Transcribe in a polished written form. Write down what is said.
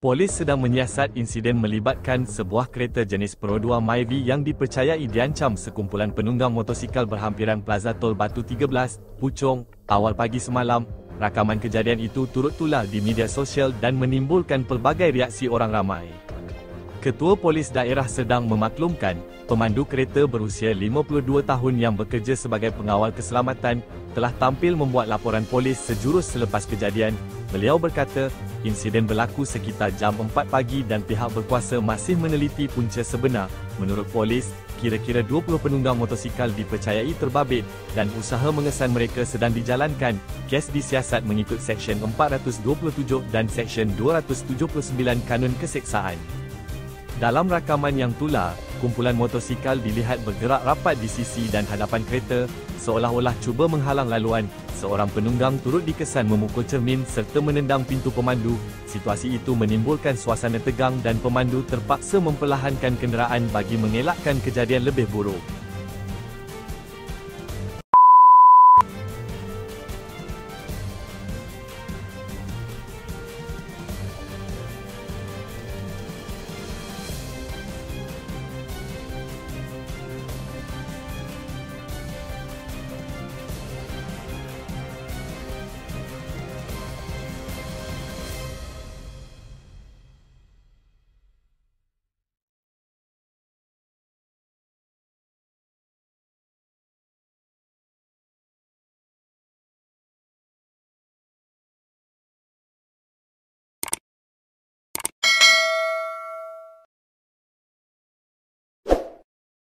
Polis sedang menyiasat insiden melibatkan sebuah kereta jenis Pro 2 Myvi yang dipercayai diancam sekumpulan penunggang motosikal berhampiran Plaza Tol Batu 13, Puchong, awal pagi semalam. Rakaman kejadian itu turut tular di media sosial dan menimbulkan pelbagai reaksi orang ramai. Ketua Polis Daerah Sedang memaklumkan, pemandu kereta berusia 52 tahun yang bekerja sebagai pengawal keselamatan telah tampil membuat laporan polis sejurus selepas kejadian. Beliau berkata, insiden berlaku sekitar jam 4 pagi dan pihak berkuasa masih meneliti punca sebenar. Menurut polis, kira-kira 20 penunggang motosikal dipercayai terbabit dan usaha mengesan mereka sedang dijalankan. Kes disiasat mengikut Seksyen 427 dan Seksyen 279 Kanun Keseksaan. Dalam rakaman yang tular, kumpulan motosikal dilihat bergerak rapat di sisi dan hadapan kereta, seolah-olah cuba menghalang laluan. Seorang penunggang turut dikesan memukul cermin serta menendang pintu pemandu. Situasi itu menimbulkan suasana tegang dan pemandu terpaksa memperlahankan kenderaan bagi mengelakkan kejadian lebih buruk.